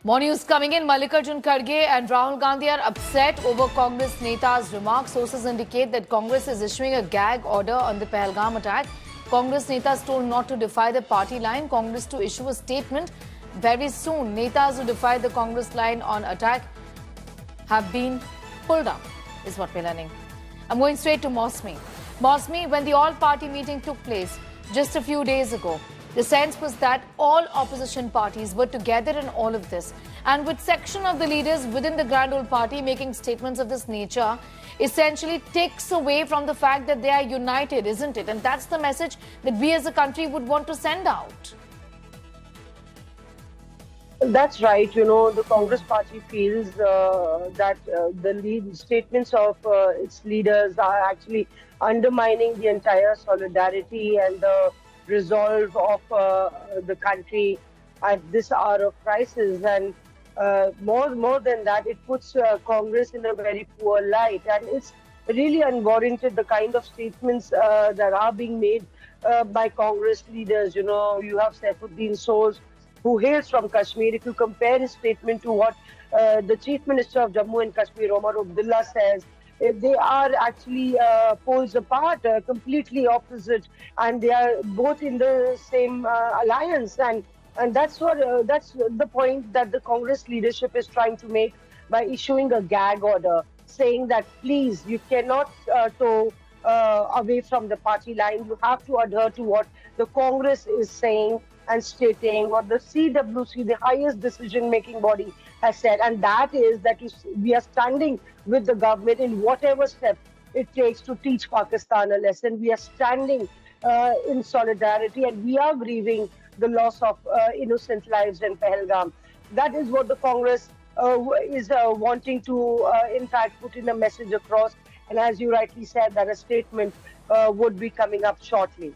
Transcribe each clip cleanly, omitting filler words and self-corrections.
More news coming in. Mallikarjun Kharge and Rahul Gandhi are upset over Congress Neta's remarks. Sources indicate that Congress is issuing a gag order on the Pahalgam attack. Congress Netas told not to defy the party line. Congress to issue a statement very soon. Netas who defied the Congress line on attack have been pulled up, is what we're learning. I'm going straight to Mosmi. Mosmi, when the all-party meeting took place just a few days ago, the sense was that all opposition parties were together in all of this. And with section of the leaders within the Grand Old Party making statements of this nature, essentially takes away from the fact that they are united, isn't it? And that's the message that we as a country would want to send out. That's right. The Congress party feels that the statements of its leaders are actually undermining the entire solidarity and the resolve of the country at this hour of crisis. And more than that, it puts Congress in a very poor light. And it's really unwarranted, the kind of statements that are being made by Congress leaders. You have Saifuddin Soz, who hails from Kashmir. If you compare his statement to what the Chief Minister of Jammu and Kashmir, Omar Abdullah, says, they are actually poles apart, completely opposite, and they are both in the same alliance. And that's the point that the Congress leadership is trying to make by issuing a gag order, saying that please, you cannot toe away from the party line. You have to adhere to what the Congress is saying and stating, what the CWC, the highest decision-making body, has said, and that is that we are standing with the government in whatever step it takes to teach Pakistan a lesson. We are standing in solidarity, and we are grieving the loss of innocent lives in Pahalgam. That is what the Congress is wanting to, in fact, put in a message across. And as you rightly said, that a statement would be coming up shortly.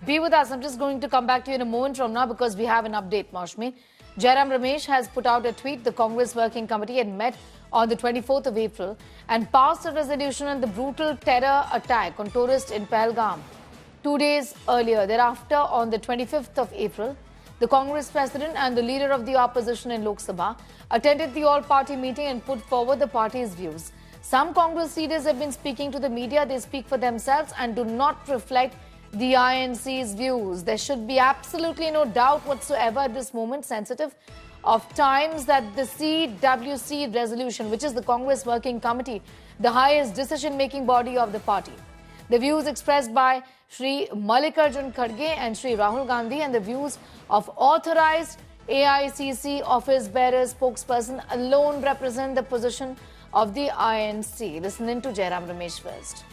Be with us. I'm just going to come back to you in a moment from now because we have an update, Maushmi. Jairam Ramesh has put out a tweet. The Congress Working Committee had met on the 24th of April and passed a resolution on the brutal terror attack on tourists in Pahalgam 2 days earlier. Thereafter, on the 25th of April, the Congress president and the leader of the opposition in Lok Sabha attended the all-party meeting and put forward the party's views. Some Congress leaders have been speaking to the media. They speak for themselves and do not reflect the INC's views. There should be absolutely no doubt whatsoever at this moment, sensitive of times, that the CWC resolution, which is the Congress Working Committee, the highest decision-making body of the party, the views expressed by Shri Mallikarjun Kharge and Shri Rahul Gandhi and the views of authorized AICC office bearer spokesperson alone represent the position of the INC. Listening to Jairam Ramesh first.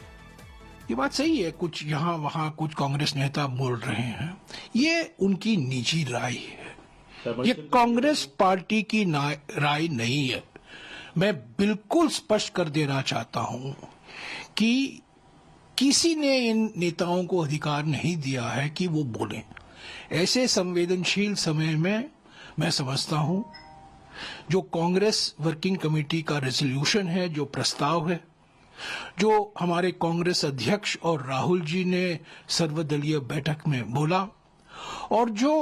ये बात सही है, कुछ यहाँ वहाँ कुछ कांग्रेस नेता बोल रहे हैं, ये उनकी निजी राय है, ये कांग्रेस पार्टी की राय नहीं है। मैं बिल्कुल स्पष्ट कर देना चाहता हूँ कि किसी ने इन नेताओं को अधिकार नहीं दिया है कि वो बोलें। ऐसे संवेदनशील समय में मैं समझता हूँ जो कांग्रेस वर्किंग कमेटी का रेजोल्यूशन है, जो प्रस्ताव है, जो हमारे कांग्रेस अध्यक्ष और राहुल जी ने सर्वदलीय बैठक में बोला, और जो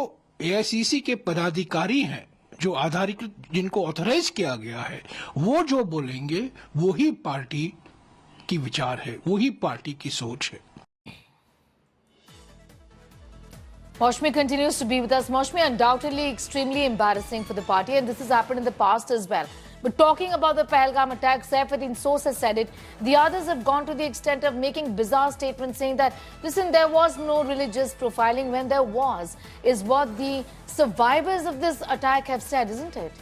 एआईसीसी के पदाधिकारी हैं, जो आधारिकृत जिनको ऑथराइज किया गया है, वो जो बोलेंगे वही पार्टी की विचार है, वही पार्टी की सोच है। Maushmi continues to be with us. Maushmi, undoubtedly extremely embarrassing for the party, and this has happened in the past as well. But talking about the Pahalgam attack, Saifuddin Soz has said it. The others have gone to the extent of making bizarre statements saying that, listen, there was no religious profiling when there was, is what the survivors of this attack have said, isn't it?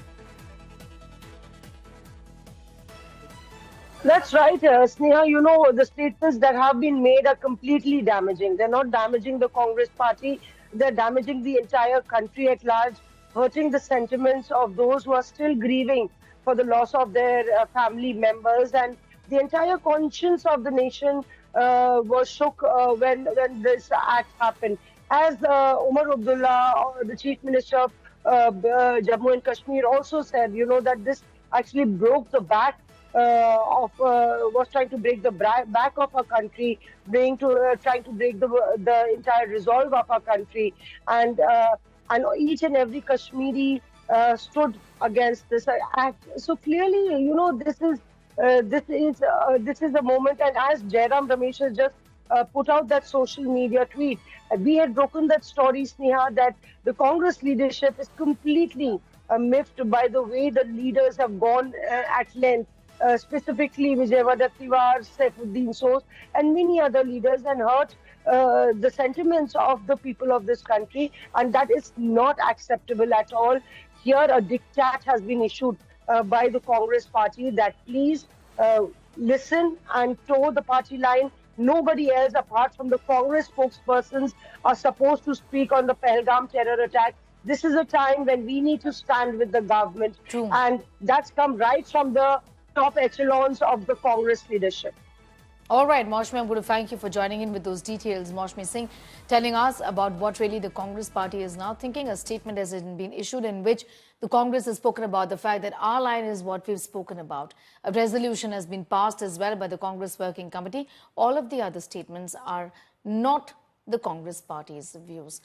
That's right, Sneha. The statements that have been made are completely damaging. They're not damaging the Congress party. They're damaging the entire country at large, hurting the sentiments of those who are still grieving for the loss of their family members, and the entire conscience of the nation was shook when this act happened. As Omar Abdullah, the Chief Minister of Jammu and Kashmir, also said, that this actually broke the back was trying to break the back of our country, trying to break the entire resolve of our country, and each and every Kashmiri stood against this act. So clearly, this is a moment. And as Jairam Ramesh has just put out that social media tweet, we had broken that story, Sneha, that the Congress leadership is completely miffed by the way the leaders have gone at length. Specifically Vijay Vadattiyar, Saifuddin Soos, and many other leaders, and hurt the sentiments of the people of this country, and that is not acceptable at all. Here, a diktat has been issued by the Congress party that please listen and toe the party line. Nobody else apart from the Congress spokespersons are supposed to speak on the Pahalgam terror attack. This is a time when we need to stand with the government. True. And that's come right from the top echelons of the Congress leadership. All right, Maushmi, I'm going to thank you for joining in with those details. Maushmi Singh telling us about what really the Congress party is now thinking. A statement has been issued in which the Congress has spoken about the fact that our line is what we've spoken about. A resolution has been passed as well by the Congress Working Committee. All of the other statements are not the Congress party's views.